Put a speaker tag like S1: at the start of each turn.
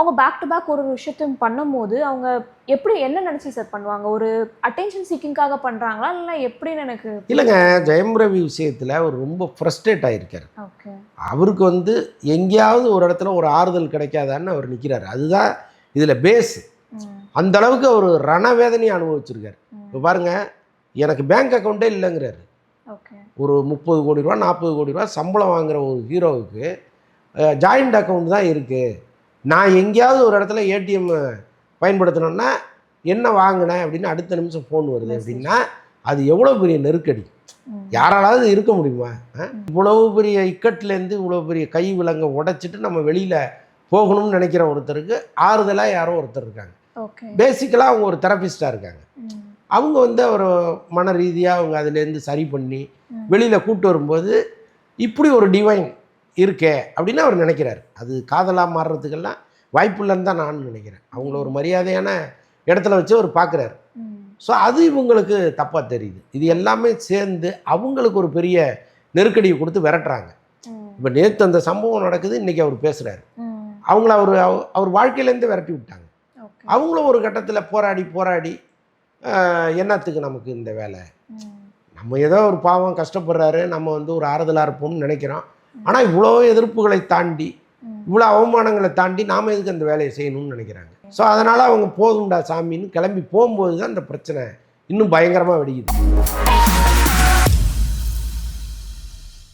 S1: அவங்க back to back ஒரு விஷயத்தையும் பண்ணும்போது அவங்க எப்படி என்ன நினச்சி சார் பண்ணுவாங்க? ஒரு அட்டென்ஷன் சீக்கிங்காக பண்ணுறாங்களா இல்லை எப்படின்னு எனக்கு
S2: இல்லைங்க. ஜெயம் ரவி விஷயத்தில் அவர் ரொம்ப ஃப்ரஸ்ட்ரேட் ஆகியிருக்கார்.
S1: ஓகே.
S2: அவருக்கு வந்து எங்கேயாவது ஒரு இடத்துல ஒரு ஆறுதல் கிடைக்காதான்னு அவர் நிற்கிறார். அதுதான் இதில் பேஸ். அந்த அளவுக்கு அவர் ரணவேதனையை அனுபவிச்சிருக்கார். இப்போ பாருங்கள், எனக்கு பேங்க் அக்கௌண்ட்டே இல்லைங்கிறாரு. ஒரு 30 கோடி ரூபா 40 கோடி ரூபா சம்பளம் வாங்குகிற ஒரு ஹீரோவுக்கு ஜாயிண்ட் அக்கௌண்ட் தான் இருக்குது. நான் எங்கேயாவது ஒரு இடத்துல ஏடிஎம் பயன்படுத்தணுன்னா என்ன வாங்கினேன் அப்படின்னு அடுத்த நிமிஷம் ஃபோன் வருது அப்படின்னா அது எவ்வளோ பெரிய நெருக்கடி. யாராலாவது இருக்க முடியுமா? இவ்வளவு பெரிய இக்கட்லேருந்து இவ்வளோ பெரிய கை விலங்கை உடைச்சிட்டு நம்ம வெளியில் போகணும்னு நினைக்கிற ஒருத்தருக்கு ஆறுதலாக யாரோ ஒருத்தர் இருக்காங்க. பேசிக்கலாக அவங்க ஒரு தெரபிஸ்டாக இருக்காங்க. அவங்க வந்து ஒரு மன ரீதியாக அவங்க அதுலேருந்து சரி பண்ணி வெளியில் கூப்பிட்டு வரும்போது இப்படி ஒரு டிவைன் இருக்கே அப்படின்னு அவர் நினைக்கிறார். அது காதலாக மாறுறதுக்கெல்லாம் வாய்ப்பு இல்லைன்னு தான் நான் நினைக்கிறேன். அவங்கள ஒரு மரியாதையான இடத்துல வச்சு அவர் பார்க்குறாரு. ஸோ அது இவங்களுக்கு தப்பாக தெரியுது. இது எல்லாமே சேர்ந்து அவங்களுக்கு ஒரு பெரிய நெருக்கடியை கொடுத்து விரட்டுறாங்க. இப்போ நேற்று அந்த சம்பவம் நடக்குது, இன்றைக்கி அவர் பேசுகிறாரு. அவங்கள அவர் வாழ்க்கையிலேருந்து விரட்டி விட்டாங்க. அவங்களும் ஒரு கட்டத்தில் போராடி என்னத்துக்கு நமக்கு இந்த வேலை, நம்ம ஏதோ ஒரு பாவம் கஷ்டப்படுறாரு, நம்ம வந்து ஒரு ஆறுதலாக இருப்போம்னு நினைக்கிறோம். ஆனால் இவ்வளோ எதிர்ப்புகளை தாண்டி இவ்வளோ அவமானங்களை தாண்டி நாம் எதுக்கு அந்த வேலையை செய்யணும்னு நினைக்கிறாங்க. ஸோ அதனால் அவங்க போதும்டா சாமின்னு கிளம்பி போகும்போது தான் இந்த பிரச்சனை இன்னும் பயங்கரமாக வெடிக்குது.